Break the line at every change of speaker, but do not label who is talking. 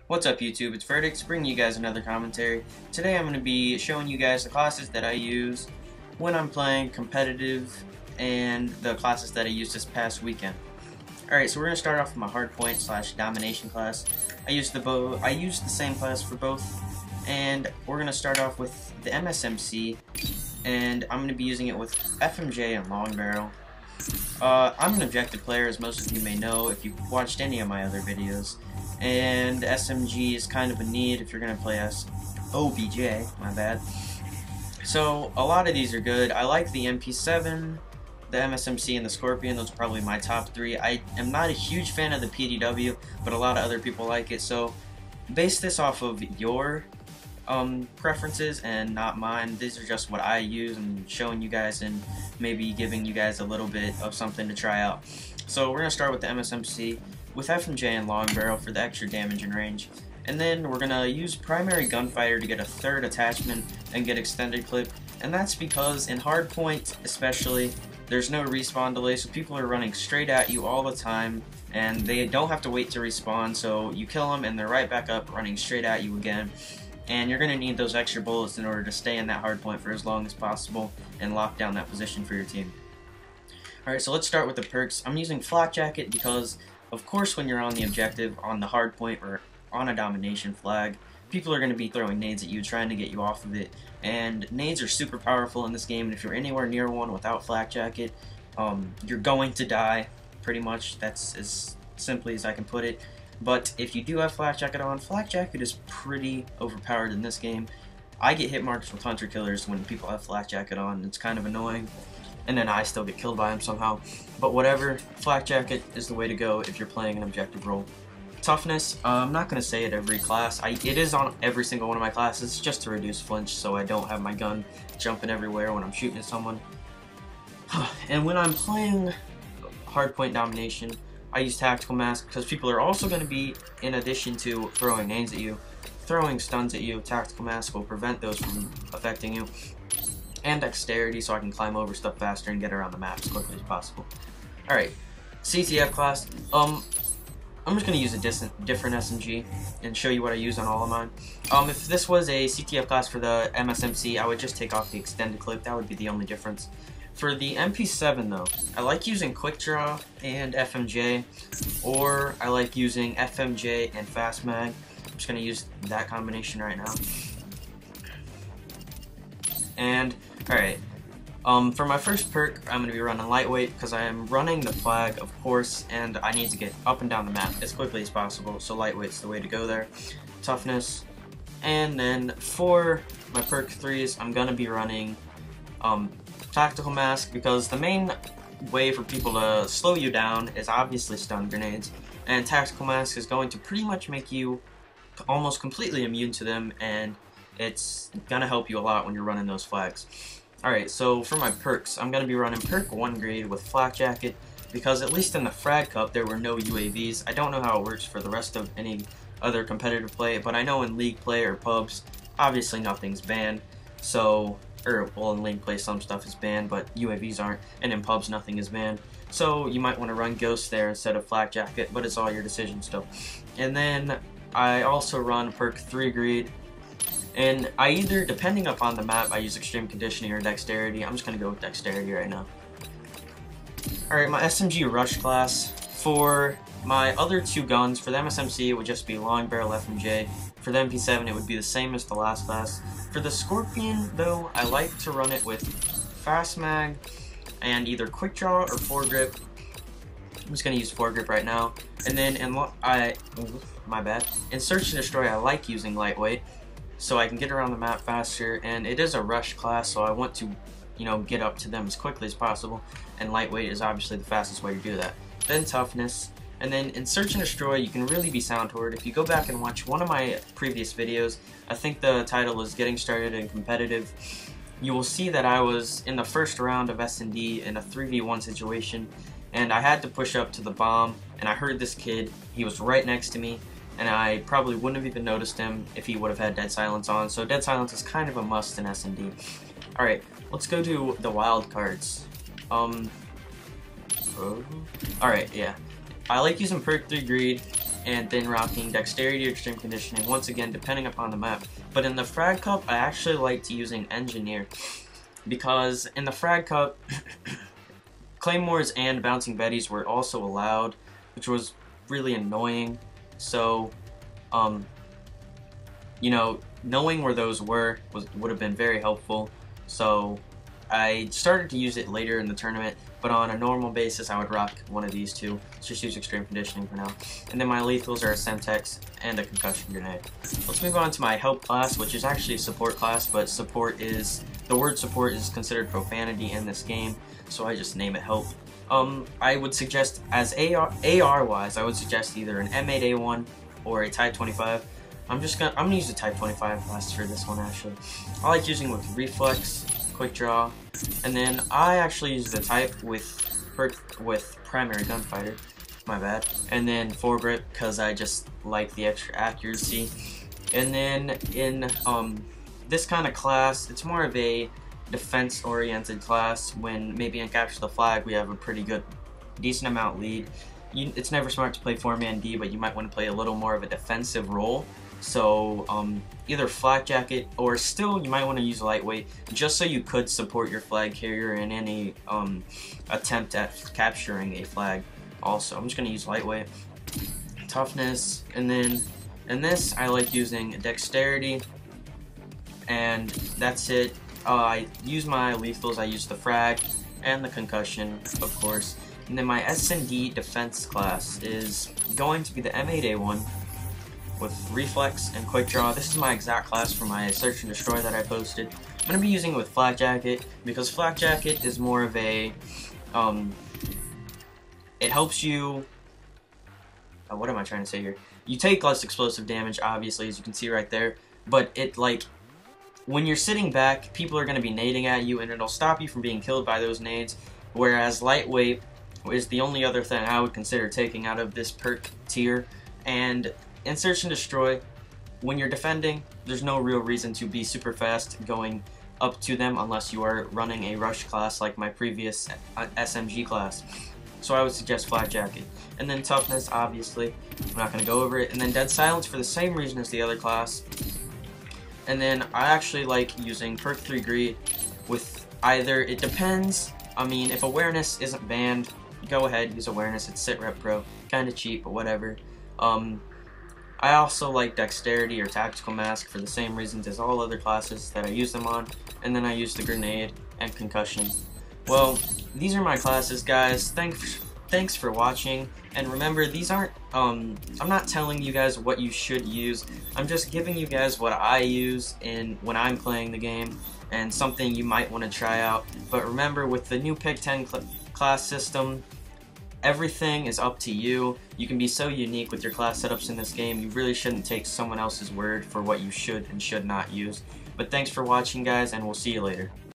What's up YouTube, it's Verdicts, bringing you guys another commentary. Today I'm going to be showing you guys the classes that I use when I'm playing competitive and the classes that I used this past weekend. Alright, so we're going to start off with my Hardpoint / Domination class. I used the same class for both, and we're going to start off with the MSMC, and I'm going to be using it with FMJ and Long Barrel. I'm an objective player, as most of you may know if you've watched any of my other videos, and SMG is kind of a need if you're going to play OBJ, my bad. So a lot of these are good. I like the MP7, the MSMC, and the Scorpion. Those are probably my top three. I am not a huge fan of the PDW, but a lot of other people like it, so base this off of your preferences and not mine. These are just what I use and showing you guys and maybe giving you guys a little bit of something to try out. So we're going to start with the MSMC with FMJ and Long Barrel for the extra damage and range. And then we're going to use Primary Gunfighter to get a third attachment and get extended clip. And that's because in Hardpoint especially, there's no respawn delay, so people are running straight at you all the time and they don't have to wait to respawn, so you kill them and they're right back up running straight at you again. And you're going to need those extra bullets in order to stay in that hard point for as long as possible and lock down that position for your team. Alright, so let's start with the perks. I'm using Flak Jacket because, of course, when you're on the objective, on the hard point, or on a domination flag, people are going to be throwing nades at you, trying to get you off of it. And nades are super powerful in this game, and if you're anywhere near one without Flak Jacket, you're going to die, pretty much. That's as simply as I can put it. But if you do have Flak Jacket on, Flak Jacket is pretty overpowered in this game. I get hit marks with Hunter Killers when people have Flak Jacket on. It's kind of annoying. And then I still get killed by him somehow. But whatever, Flak Jacket is the way to go if you're playing an objective role. Toughness, I'm not going to say it every class. It is on every single one of my classes just to reduce flinch so I don't have my gun jumping everywhere when I'm shooting at someone. And when I'm playing Hardpoint Domination, I use Tactical Mask because people are also going to be, in addition to throwing nades at you, throwing stuns at you. Tactical Mask will prevent those from affecting you. And Dexterity, so I can climb over stuff faster and get around the map as quickly as possible. Alright, CTF class. I'm just going to use a different SMG and show you what I use on all of mine. If this was a CTF class for the MSMC, I would just take off the extended clip. That would be the only difference. For the MP7 though, I like using Quick Draw and FMJ, or I like using FMJ and Fast Mag. I'm just going to use that combination right now. And, alright, for my first perk, I'm going to be running Lightweight because I am running the flag, of course, and I need to get up and down the map as quickly as possible, so Lightweight's the way to go there. Toughness. And then for my perk 3s, I'm going to be running Tactical Mask because the main way for people to slow you down is obviously stun grenades, and Tactical Mask is going to pretty much make you almost completely immune to them, and it's gonna help you a lot when you're running those flags. Alright, so for my perks, I'm gonna be running perk 1 grade with Flak Jacket because at least in the Frag Cup there were no UAVs. I don't know how it works for the rest of any other competitive play, but I know in league play or pubs, obviously nothing's banned, so well, in lane play some stuff is banned, but UAVs aren't, and in pubs nothing is banned. So you might want to run Ghost there instead of Flak Jacket, but it's all your decision still. And then I also run perk 3 greed, and I either, depending upon the map, I use Extreme Conditioning or Dexterity. I'm just going to go with Dexterity right now. Alright, my SMG Rush class. For my other two guns, for the MSMC it would just be Long Barrel FMJ. For the MP7 it would be the same as the last class. For the Scorpion though, I like to run it with Fast Mag and either Quick Draw or Foregrip. I'm just going to use Foregrip right now. And then in Search and Destroy I like using Lightweight so I can get around the map faster, and it is a rush class so I want to, get up to them as quickly as possible, and Lightweight is obviously the fastest way to do that. Then Toughness. And then in Search and Destroy, you can really be soundboard. If you go back and watch one of my previous videos, I think the title is Getting Started in Competitive, you will see that I was in the first round of S&D in a 3v1 situation, and I had to push up to the bomb, and I heard this kid. He was right next to me, and I probably wouldn't have even noticed him if he would have had Dead Silence on, so Dead Silence is kind of a must in S&D. Alright, let's go to the wild cards. Alright, yeah. I like using perk 3 greed, and then rocking Dexterity or Extreme Conditioning, once again depending upon the map. But in the Frag Cup, I actually liked using Engineer, because in the Frag Cup, Claymores and Bouncing Betties were also allowed, which was really annoying. So, you know, knowing where those were would have been very helpful. So I started to use it later in the tournament, but on a normal basis I would rock one of these two. Let's just use Extreme Conditioning for now. And then my lethals are a Semtex and a Concussion Grenade. Let's move on to my Help class, which is actually a support class, but the word support is considered profanity in this game, so I just name it Help. I would suggest, as AR wise, I would suggest either an M8A1 or a Type 25. I'm gonna use the Type 25 class for this one actually. I like using with Reflex, Quick Draw, and then I actually use the Type with Primary Gunfighter, my bad, and then Foregrip because I just like the extra accuracy. And then in this kind of class, it's more of a defense-oriented class. When maybe in Capture the Flag we have a pretty decent amount lead. It's never smart to play 4-man D, but you might want to play a little more of a defensive role. So either Flak Jacket, or still you might want to use Lightweight, just so you could support your flag carrier in any attempt at capturing a flag. Also, I'm just going to use Lightweight. Toughness, and then in this I like using Dexterity, and that's it. I use my lethals, I use the Frag and the Concussion, of course. And then my S&D defense class is going to be the M8A1 with Reflex and Quick Draw. This is my exact class for my Search and Destroy that I posted. I'm going to be using it with Flak Jacket, because Flak Jacket is more of a, it helps you, what am I trying to say here? You take less explosive damage, obviously, as you can see right there, but it, like, when you're sitting back, people are going to be nading at you, and it'll stop you from being killed by those nades, whereas Lightweight is the only other thing I would consider taking out of this perk tier. And in Search and Destroy, when you're defending, there's no real reason to be super fast going up to them unless you are running a rush class like my previous SMG class. So I would suggest Flak Jacket. And then Toughness, obviously, I'm not going to go over it. And then Dead Silence for the same reason as the other class. And then I actually like using Perk 3 Greed with either, it depends, I mean, if Awareness isn't banned, go ahead, use Awareness, it's Sit Rep Pro, kinda cheap, but whatever. I also like Dexterity or Tactical Mask for the same reasons as all other classes that I use them on, and then I use the Grenade and Concussion. Well, these are my classes, guys. Thanks for watching, and remember, these aren't, I'm not telling you guys what you should use. I'm just giving you guys what I use when I'm playing the game, and something you might want to try out. But remember, with the new Pick 10 class system, everything is up to you. You can be so unique with your class setups in this game. You really shouldn't take someone else's word for what you should and should not use. But thanks for watching, guys, and we'll see you later.